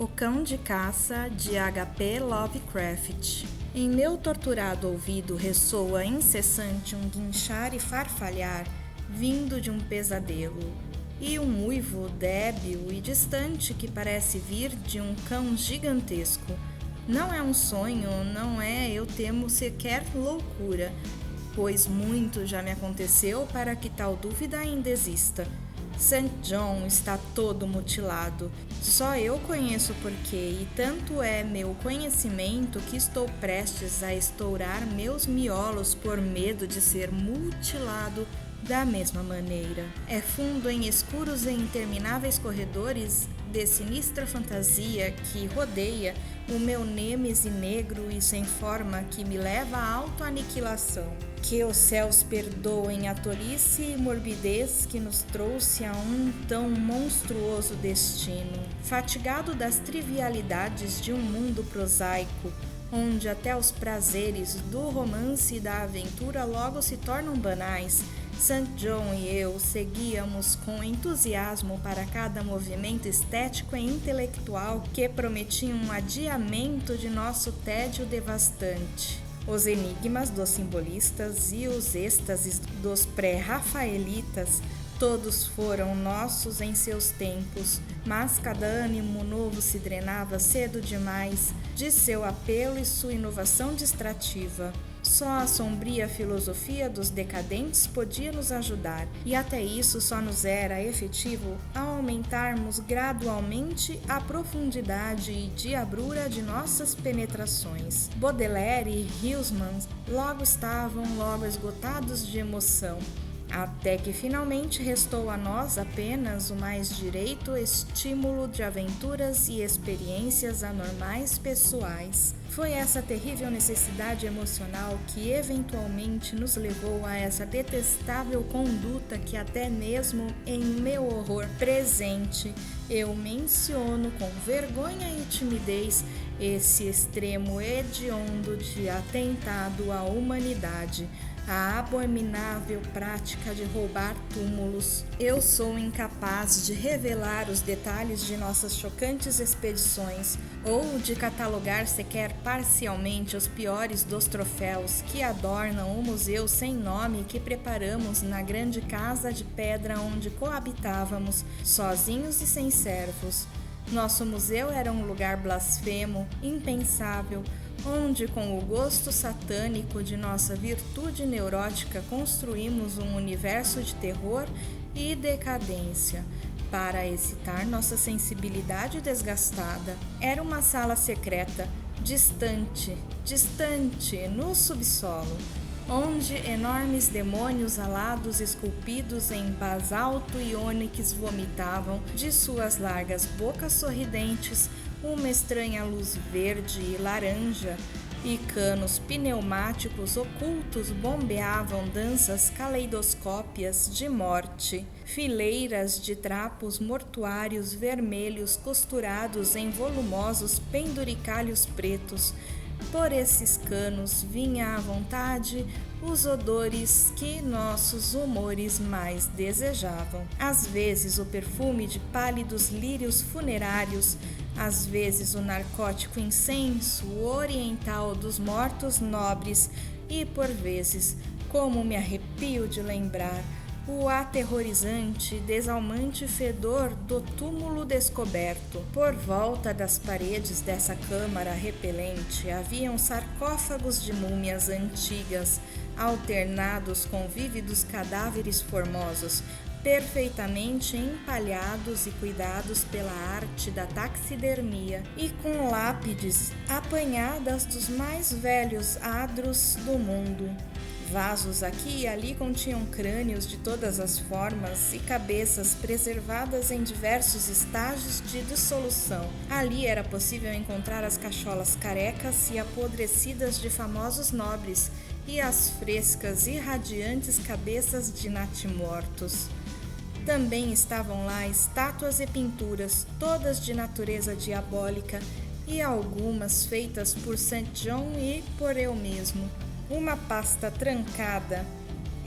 O Cão de Caça, de H.P. Lovecraft. Em meu torturado ouvido ressoa incessante um guinchar e farfalhar, vindo de um pesadelo, e um uivo débil e distante que parece vir de um cão gigantesco. Não é um sonho, não é, eu temo, sequer loucura, pois muito já me aconteceu para que tal dúvida ainda exista. St. John está todo mutilado. Só eu conheço o porquê, e tanto é meu conhecimento que estou prestes a estourar meus miolos por medo de ser mutilado da mesma maneira. É fundo em escuros e intermináveis corredores de sinistra fantasia que rodeia o meu nêmese negro e sem forma que me leva à autoaniquilação. Que os céus perdoem a tolice e morbidez que nos trouxe a um tão monstruoso destino. Fatigado das trivialidades de um mundo prosaico, onde até os prazeres do romance e da aventura logo se tornam banais, St. John e eu seguíamos com entusiasmo para cada movimento estético e intelectual que prometia um adiamento de nosso tédio devastante. Os enigmas dos simbolistas e os êxtases dos pré-rafaelitas todos foram nossos em seus tempos, mas cada ânimo novo se drenava cedo demais de seu apelo e sua inovação distrativa. Só a sombria filosofia dos decadentes podia nos ajudar, e até isso só nos era efetivo ao aumentarmos gradualmente a profundidade e diabrura de nossas penetrações. Baudelaire e Huysmans logo estavam esgotados de emoção, até que finalmente restou a nós apenas o mais direito estímulo de aventuras e experiências anormais pessoais. Foi essa terrível necessidade emocional que eventualmente nos levou a essa detestável conduta que até mesmo em meu horror presente eu menciono com vergonha e timidez, esse extremo hediondo de atentado à humanidade, a abominável prática de roubar túmulos. Eu sou incapaz de revelar os detalhes de nossas chocantes expedições ou de catalogar sequer parcialmente os piores dos troféus que adornam o museu sem nome que preparamos na grande casa de pedra onde coabitávamos, sozinhos e sem servos. Nosso museu era um lugar blasfemo, impensável, onde com o gosto satânico de nossa virtude neurótica construímos um universo de terror e decadência para excitar nossa sensibilidade desgastada. Era uma sala secreta, distante, no subsolo, onde enormes demônios alados esculpidos em basalto e ônix vomitavam de suas largas bocas sorridentes uma estranha luz verde e laranja, e canos pneumáticos ocultos bombeavam danças caleidoscópias de morte. Fileiras de trapos mortuários vermelhos costurados em volumosos penduricalhos pretos. Por esses canos vinha à vontade os odores que nossos humores mais desejavam. Às vezes o perfume de pálidos lírios funerários, às vezes o narcótico incenso oriental dos mortos nobres e, por vezes, como me arrepio de lembrar, o aterrorizante e desalmante fedor do túmulo descoberto. Por volta das paredes dessa câmara repelente haviam sarcófagos de múmias antigas, alternados com vívidos cadáveres formosos, perfeitamente empalhados e cuidados pela arte da taxidermia, e com lápides apanhadas dos mais velhos adros do mundo. Vasos aqui e ali continham crânios de todas as formas e cabeças preservadas em diversos estágios de dissolução. Ali era possível encontrar as cacholas carecas e apodrecidas de famosos nobres e as frescas e radiantes cabeças de natimortos. Também estavam lá estátuas e pinturas, todas de natureza diabólica, e algumas feitas por St. John e por eu mesmo. Uma pasta trancada,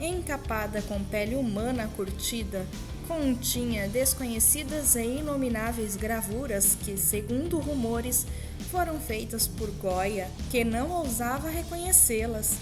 encapada com pele humana curtida, continha desconhecidas e inomináveis gravuras que, segundo rumores, foram feitas por Goya, que não ousava reconhecê-las.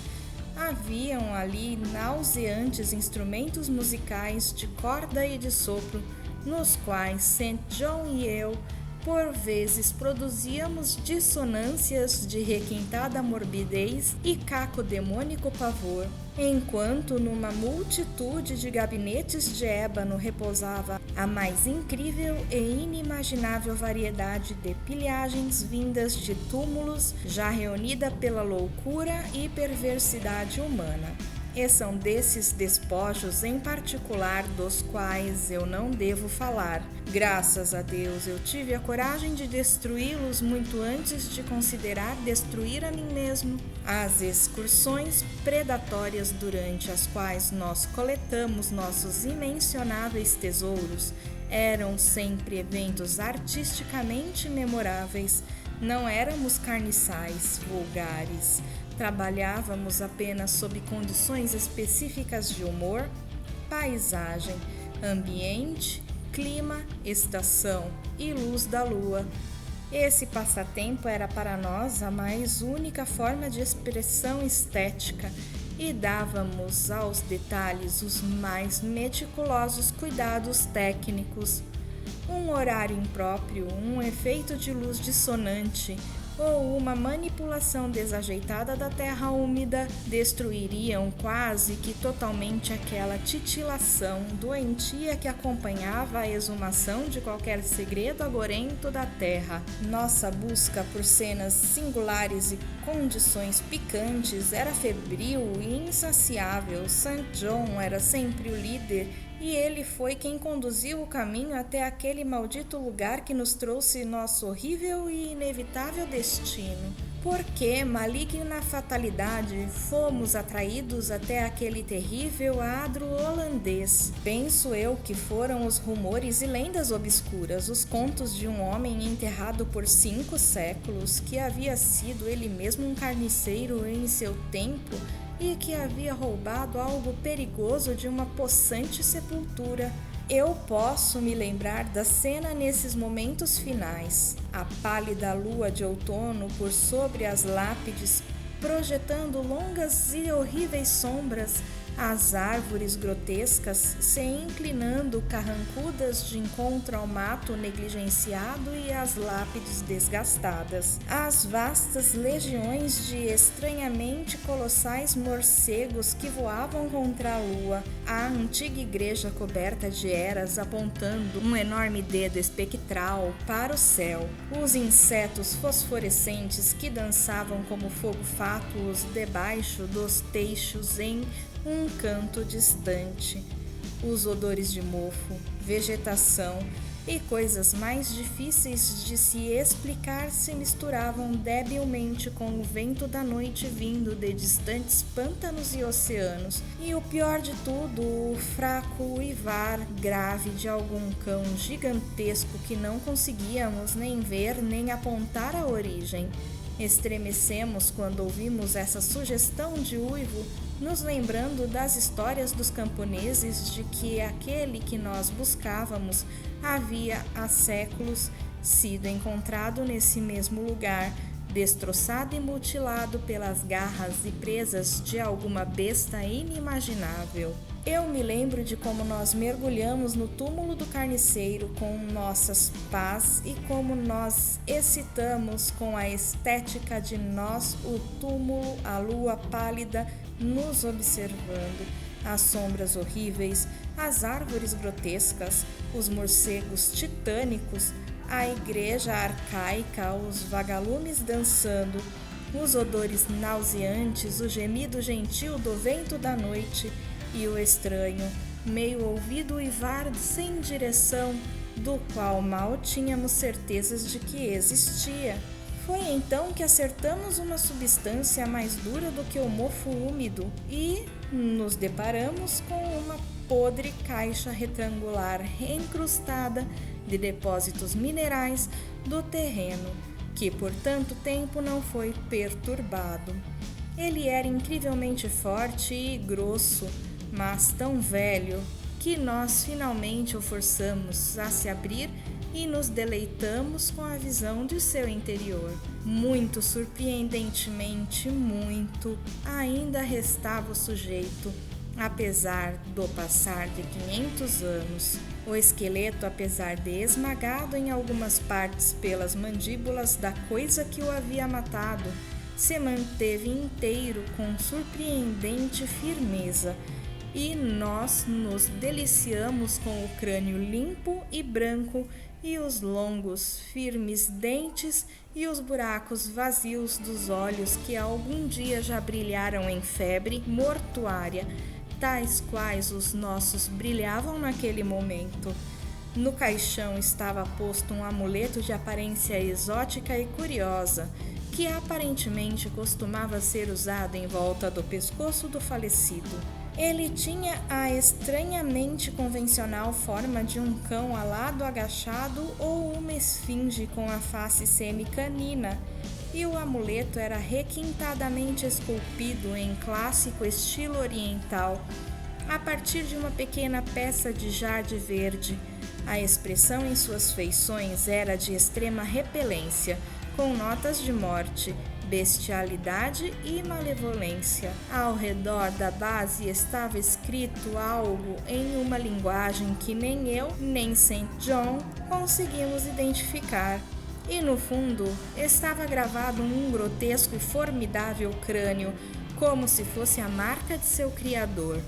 Haviam ali nauseantes instrumentos musicais de corda e de sopro, nos quais St. John e eu, por vezes, produzíamos dissonâncias de requintada morbidez e cacodemônico pavor, enquanto numa multitude de gabinetes de ébano repousava a mais incrível e inimaginável variedade de pilhagens vindas de túmulos já reunida pela loucura e perversidade humana. E são desses despojos em particular dos quais eu não devo falar. Graças a Deus eu tive a coragem de destruí-los muito antes de considerar destruir a mim mesmo. As excursões predatórias durante as quais nós coletamos nossos imensuráveis tesouros eram sempre eventos artisticamente memoráveis. Não éramos carniçais, vulgares. Trabalhávamos apenas sob condições específicas de humor, paisagem, ambiente, clima, estação e luz da lua. Esse passatempo era para nós a mais única forma de expressão estética e dávamos aos detalhes os mais meticulosos cuidados técnicos. Um horário impróprio, um efeito de luz dissonante ou uma manipulação desajeitada da terra úmida destruiriam quase que totalmente aquela titilação doentia que acompanhava a exumação de qualquer segredo agorento da terra. Nossa busca por cenas singulares e condições picantes era febril e insaciável. St. John era sempre o líder e ele foi quem conduziu o caminho até aquele maldito lugar que nos trouxe nosso horrível e inevitável destino. Por que, maligna fatalidade, fomos atraídos até aquele terrível adro holandês? Penso eu que foram os rumores e lendas obscuras, os contos de um homem enterrado por 5 séculos, que havia sido ele mesmo um carniceiro em seu tempo e que havia roubado algo perigoso de uma possante sepultura. Eu posso me lembrar da cena nesses momentos finais. A pálida lua de outono por sobre as lápides, projetando longas e horríveis sombras, as árvores grotescas se inclinando carrancudas de encontro ao mato negligenciado e as lápides desgastadas. As vastas legiões de estranhamente colossais morcegos que voavam contra a lua, a antiga igreja coberta de eras apontando um enorme dedo espectral para o céu, os insetos fosforescentes que dançavam como fogo fátuos debaixo dos teixos em um canto distante, os odores de mofo, vegetação e coisas mais difíceis de se explicar se misturavam debilmente com o vento da noite vindo de distantes pântanos e oceanos, e o pior de tudo, o fraco uivar grave de algum cão gigantesco que não conseguíamos nem ver nem apontar a origem. Estremecemos quando ouvimos essa sugestão de uivo, nos lembrando das histórias dos camponeses de que aquele que nós buscávamos havia há séculos sido encontrado nesse mesmo lugar, destroçado e mutilado pelas garras e presas de alguma besta inimaginável. Eu me lembro de como nós mergulhamos no túmulo do carniceiro com nossas pás e como nós excitamos com a estética de nós o túmulo, a lua pálida nos observando, as sombras horríveis, as árvores grotescas, os morcegos titânicos, a igreja arcaica, os vagalumes dançando, os odores nauseantes, o gemido gentil do vento da noite e o estranho, meio ouvido uivar sem direção, do qual mal tínhamos certezas de que existia. Foi então que acertamos uma substância mais dura do que o mofo úmido e nos deparamos com uma podre caixa retangular encrustada de depósitos minerais do terreno, que por tanto tempo não foi perturbado. Ele era incrivelmente forte e grosso, mas tão velho que nós finalmente o forçamos a se abrir e nos deleitamos com a visão de seu interior. Muito surpreendentemente, ainda restava o sujeito, apesar do passar de 500 anos. O esqueleto, apesar de esmagado em algumas partes pelas mandíbulas da coisa que o havia matado, se manteve inteiro com surpreendente firmeza, e nós nos deliciamos com o crânio limpo e branco e os longos, firmes dentes e os buracos vazios dos olhos que algum dia já brilharam em febre mortuária, tais quais os nossos brilhavam naquele momento. No caixão estava posto um amuleto de aparência exótica e curiosa, que aparentemente costumava ser usado em volta do pescoço do falecido. Ele tinha a estranhamente convencional forma de um cão alado agachado ou uma esfinge com a face semicanina, e o amuleto era requintadamente esculpido em clássico estilo oriental, a partir de uma pequena peça de jardim verde. A expressão em suas feições era de extrema repelência, com notas de morte, bestialidade e malevolência. Ao redor da base estava escrito algo em uma linguagem que nem eu, nem St. John conseguimos identificar. E no fundo estava gravado um grotesco e formidável crânio, como se fosse a marca de seu criador.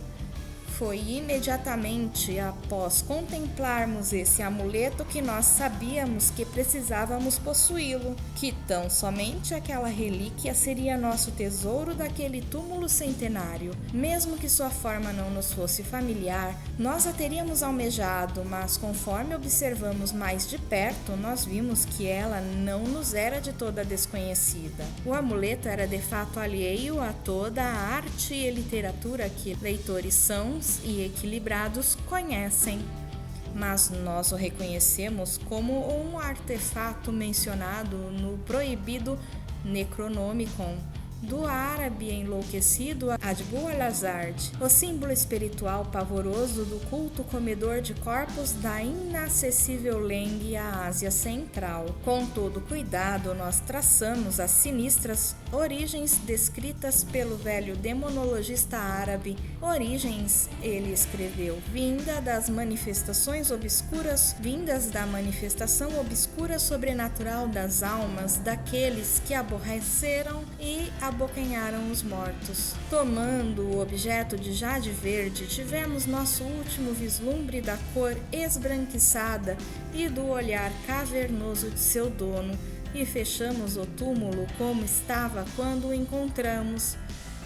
Foi imediatamente após contemplarmos esse amuleto que nós sabíamos que precisávamos possuí-lo, que tão somente aquela relíquia seria nosso tesouro daquele túmulo centenário. Mesmo que sua forma não nos fosse familiar, nós a teríamos almejado, mas conforme observamos mais de perto, nós vimos que ela não nos era de toda desconhecida. O amuleto era de fato alheio a toda a arte e literatura que leitores sãos e equilibrados conhecem, mas nós o reconhecemos como um artefato mencionado no proibido Necronomicon, do árabe enlouquecido Adbu al-Azard, o símbolo espiritual pavoroso do culto comedor de corpos da inacessível Leng à Ásia Central. Com todo cuidado, nós traçamos as sinistras origens descritas pelo velho demonologista árabe. Origens, ele escreveu, vindas da manifestação obscura sobrenatural das almas daqueles que aborreceram e abocanharam os mortos. Tomando o objeto de jade verde, tivemos nosso último vislumbre da cor esbranquiçada e do olhar cavernoso de seu dono, e fechamos o túmulo como estava quando o encontramos.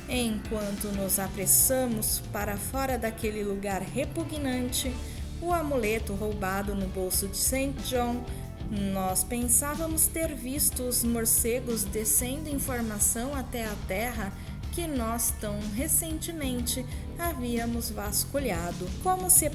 Enquanto nos apressamos para fora daquele lugar repugnante, o amuleto roubado no bolso de St. John, nós pensávamos ter visto os morcegos descendo em formação até a terra que nós tão recentemente havíamos vasculhado, como se